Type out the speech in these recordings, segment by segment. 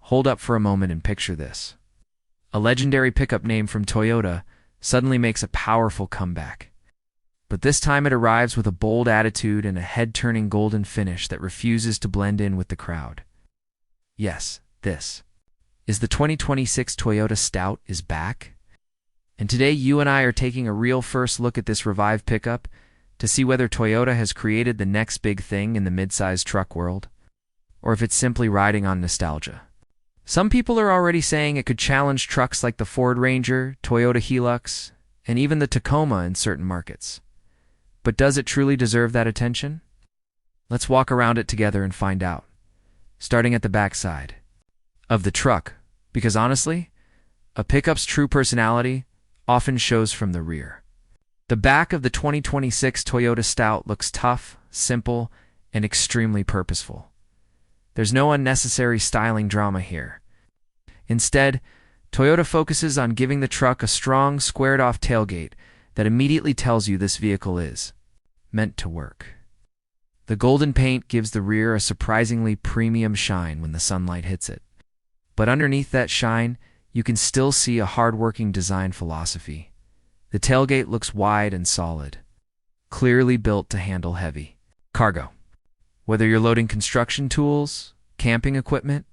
Hold up for a moment and picture this. A legendary pickup name from Toyota suddenly makes a powerful comeback. But this time it arrives with a bold attitude and a head-turning golden finish that refuses to blend in with the crowd. Yes, this is the 2026 Toyota Stout is back. And today you and I are taking a real first look at this revived pickup to see whether Toyota has created the next big thing in the mid-sized truck world, or if it's simply riding on nostalgia. Some people are already saying it could challenge trucks like the Ford Ranger, Toyota Hilux, and even the Tacoma in certain markets. But does it truly deserve that attention? Let's walk around it together and find out, starting at the backside of the truck, because honestly, a pickup's true personality often shows from the rear. The back of the 2026 Toyota Stout looks tough, simple, and extremely purposeful. There's no unnecessary styling drama here. Instead, Toyota focuses on giving the truck a strong, squared-off tailgate that immediately tells you this vehicle is meant to work. The golden paint gives the rear a surprisingly premium shine when the sunlight hits it. But underneath that shine, you can still see a hard-working design philosophy. The tailgate looks wide and solid, clearly built to handle heavy cargo. Whether you're loading construction tools, camping equipment,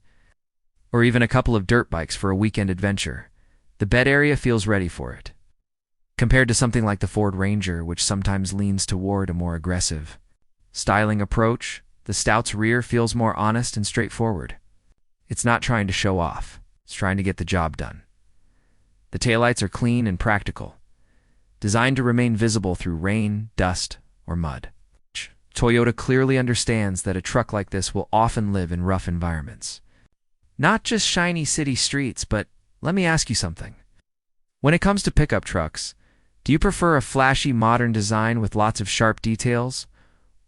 or even a couple of dirt bikes for a weekend adventure, the bed area feels ready for it. Compared to something like the Ford Ranger, which sometimes leans toward a more aggressive styling approach, the Stout's rear feels more honest and straightforward. It's not trying to show off, it's trying to get the job done. The taillights are clean and practical, designed to remain visible through rain, dust, or mud. Toyota clearly understands that a truck like this will often live in rough environments. Not just shiny city streets, but let me ask you something. When it comes to pickup trucks, do you prefer a flashy modern design with lots of sharp details?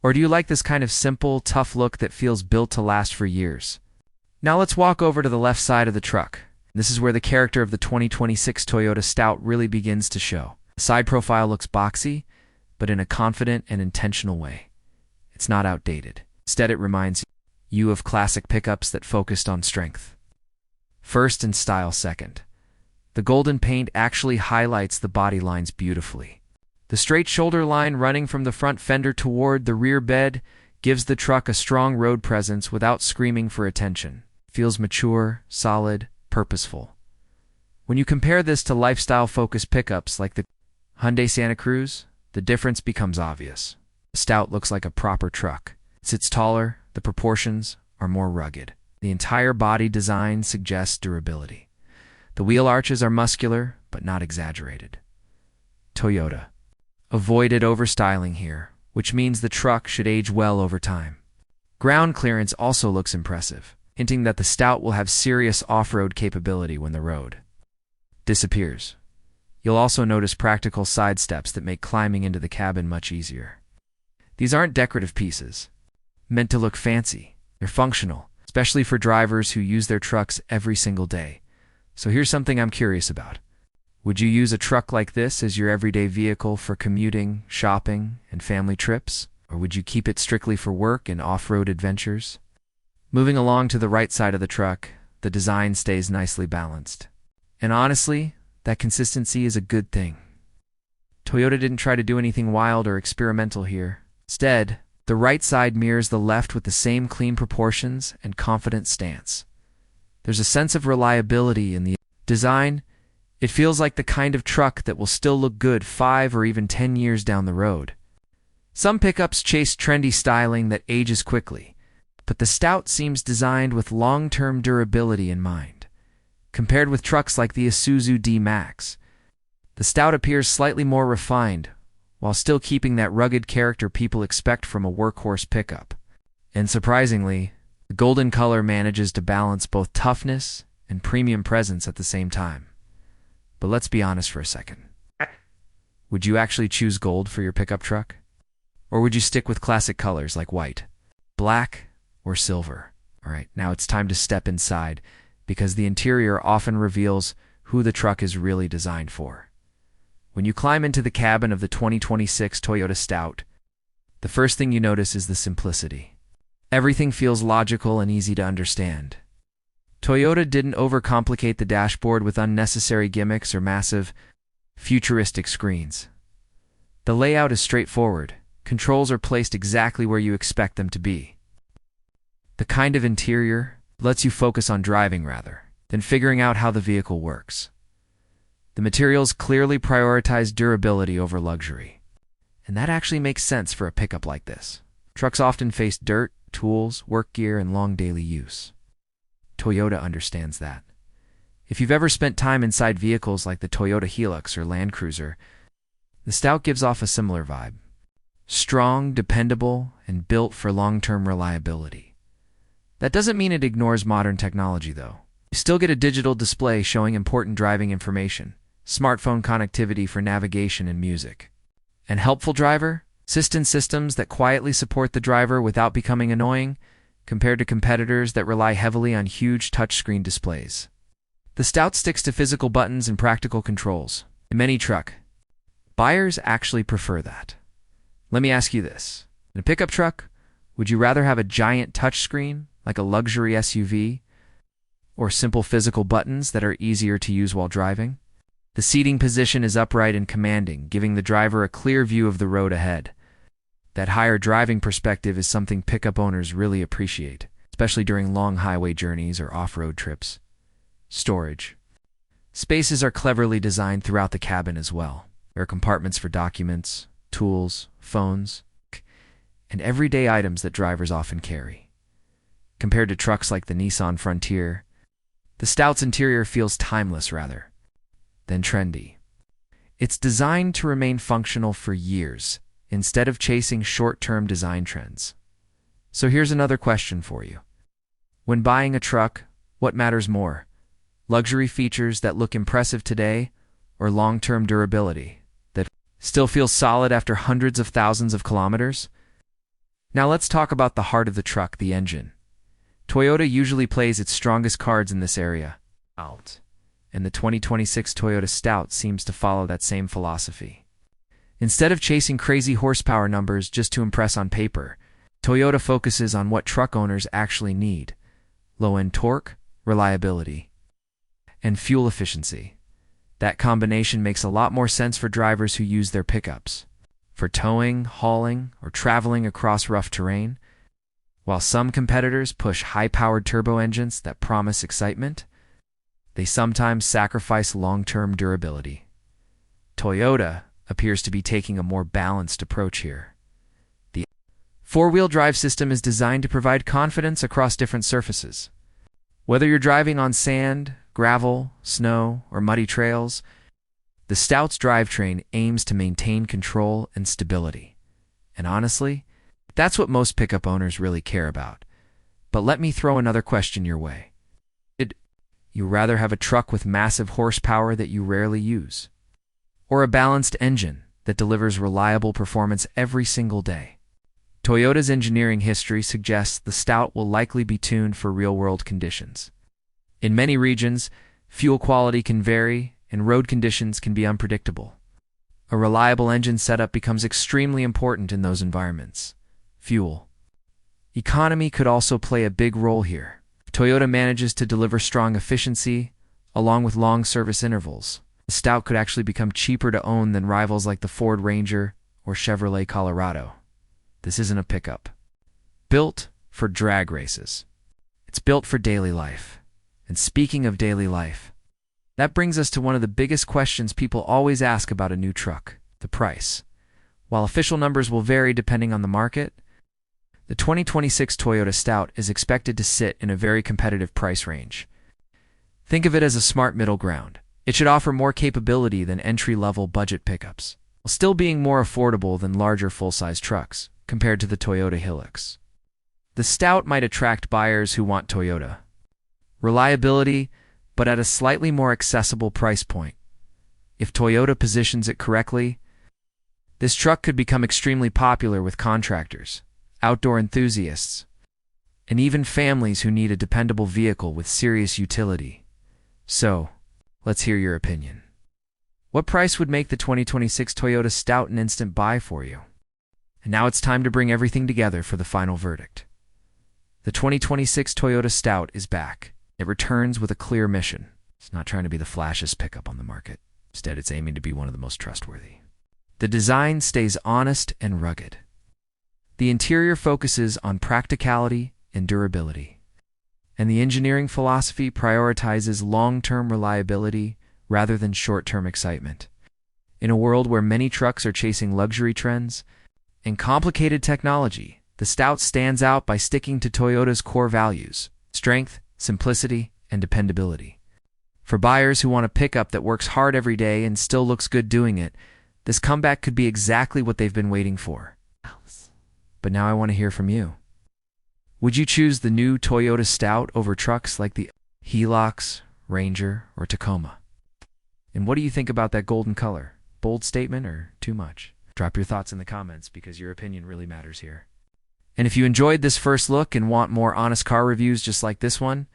Or do you like this kind of simple, tough look that feels built to last for years? Now let's walk over to the left side of the truck. This is where the character of the 2026 Toyota Stout really begins to show. The side profile looks boxy, but in a confident and intentional way. It's not outdated. Instead, it reminds you of classic pickups that focused on strength first and style second. The golden paint actually highlights the body lines beautifully. The straight shoulder line running from the front fender toward the rear bed gives the truck a strong road presence without screaming for attention. It feels mature, solid, purposeful. When you compare this to lifestyle-focused pickups like the Hyundai Santa Cruz, the difference becomes obvious. The Stout looks like a proper truck. It sits taller, the proportions are more rugged. The entire body design suggests durability. The wheel arches are muscular, but not exaggerated. Toyota avoided overstyling here, which means the truck should age well over time. Ground clearance also looks impressive, hinting that the Stout will have serious off-road capability when the road disappears. You'll also notice practical side steps that make climbing into the cabin much easier. These aren't decorative pieces, meant to look fancy. They're functional, especially for drivers who use their trucks every single day. So here's something I'm curious about. Would you use a truck like this as your everyday vehicle for commuting, shopping, and family trips? Or would you keep it strictly for work and off-road adventures? Moving along to the right side of the truck, the design stays nicely balanced. And honestly, that consistency is a good thing. Toyota didn't try to do anything wild or experimental here. Instead, the right side mirrors the left with the same clean proportions and confident stance. There's a sense of reliability in the design. It feels like the kind of truck that will still look good 5 or even 10 years down the road. Some pickups chase trendy styling that ages quickly, but the Stout seems designed with long-term durability in mind. Compared with trucks like the Isuzu D-Max, the Stout appears slightly more refined, while still keeping that rugged character people expect from a workhorse pickup. And surprisingly, the golden color manages to balance both toughness and premium presence at the same time. But let's be honest for a second. Would you actually choose gold for your pickup truck? Or would you stick with classic colors like white, black, or silver? All right, now it's time to step inside, because the interior often reveals who the truck is really designed for. When you climb into the cabin of the 2026 Toyota Stout, the first thing you notice is the simplicity. Everything feels logical and easy to understand. Toyota didn't overcomplicate the dashboard with unnecessary gimmicks or massive, futuristic screens. The layout is straightforward. Controls are placed exactly where you expect them to be. The kind of interior lets you focus on driving rather than figuring out how the vehicle works. The materials clearly prioritize durability over luxury. And that actually makes sense for a pickup like this. Trucks often face dirt, tools, work gear, and long daily use. Toyota understands that. If you've ever spent time inside vehicles like the Toyota Hilux or Land Cruiser, the Stout gives off a similar vibe. Strong, dependable, and built for long-term reliability. That doesn't mean it ignores modern technology, though. You still get a digital display showing important driving information, smartphone connectivity for navigation and music, and helpful driver assistance systems that quietly support the driver without becoming annoying, compared to competitors that rely heavily on huge touchscreen displays. The Stout sticks to physical buttons and practical controls. In many truck buyers actually prefer that. Let me ask you this. In a pickup truck, would you rather have a giant touchscreen like a luxury SUV, or simple physical buttons that are easier to use while driving? The seating position is upright and commanding, giving the driver a clear view of the road ahead. That higher driving perspective is something pickup owners really appreciate, especially during long highway journeys or off-road trips. Storage. Spaces are cleverly designed throughout the cabin as well. There are compartments for documents, tools, phones, and everyday items that drivers often carry. Compared to trucks like the Nissan Frontier, the Stout's interior feels timeless rather than trendy. It's designed to remain functional for years, instead of chasing short-term design trends. So here's another question for you. When buying a truck, what matters more? Luxury features that look impressive today, or long-term durability that still feels solid after hundreds of thousands of kilometers? Now let's talk about the heart of the truck, the engine. Toyota usually plays its strongest cards in this area, and the 2026 Toyota Stout seems to follow that same philosophy. Instead of chasing crazy horsepower numbers just to impress on paper, Toyota focuses on what truck owners actually need: low-end torque, reliability, and fuel efficiency. That combination makes a lot more sense for drivers who use their pickups for towing, hauling, or traveling across rough terrain. While some competitors push high-powered turbo engines that promise excitement, they sometimes sacrifice long-term durability. Toyota appears to be taking a more balanced approach here. The four-wheel drive system is designed to provide confidence across different surfaces. Whether you're driving on sand, gravel, snow, or muddy trails, the Stout's drivetrain aims to maintain control and stability. And honestly, that's what most pickup owners really care about. But let me throw another question your way. Would you rather have a truck with massive horsepower that you rarely use, or a balanced engine that delivers reliable performance every single day? Toyota's engineering history suggests the Stout will likely be tuned for real-world conditions. In many regions, fuel quality can vary and road conditions can be unpredictable. A reliable engine setup becomes extremely important in those environments. Fuel economy could also play a big role here. If Toyota manages to deliver strong efficiency, along with long service intervals, the Stout could actually become cheaper to own than rivals like the Ford Ranger or Chevrolet Colorado. This isn't a pickup built for drag races. It's built for daily life. And speaking of daily life, that brings us to one of the biggest questions people always ask about a new truck: the price. While official numbers will vary depending on the market, the 2026 Toyota Stout is expected to sit in a very competitive price range. Think of it as a smart middle ground. It should offer more capability than entry-level budget pickups, while still being more affordable than larger full-size trucks compared to the Toyota Hilux. The Stout might attract buyers who want Toyota reliability, but at a slightly more accessible price point. If Toyota positions it correctly, this truck could become extremely popular with contractors, outdoor enthusiasts, and even families who need a dependable vehicle with serious utility. So, let's hear your opinion. What price would make the 2026 Toyota Stout an instant buy for you? And now it's time to bring everything together for the final verdict. The 2026 Toyota Stout is back. It returns with a clear mission. It's not trying to be the flashiest pickup on the market. Instead, it's aiming to be one of the most trustworthy. The design stays honest and rugged. The interior focuses on practicality and durability. And the engineering philosophy prioritizes long-term reliability rather than short-term excitement. In a world where many trucks are chasing luxury trends and complicated technology, the Stout stands out by sticking to Toyota's core values: strength, simplicity, and dependability. For buyers who want a pickup that works hard every day and still looks good doing it, this comeback could be exactly what they've been waiting for. But now I want to hear from you. Would you choose the new Toyota Stout over trucks like the Hilux, Ranger, or Tacoma? And what do you think about that golden color? Bold statement or too much? Drop your thoughts in the comments because your opinion really matters here. And if you enjoyed this first look and want more honest car reviews just like this one,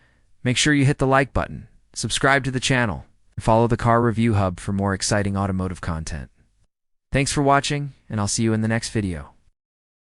make sure you hit the like button, subscribe to the channel, and follow the Car Review Hub for more exciting automotive content. Thanks for watching, and I'll see you in the next video.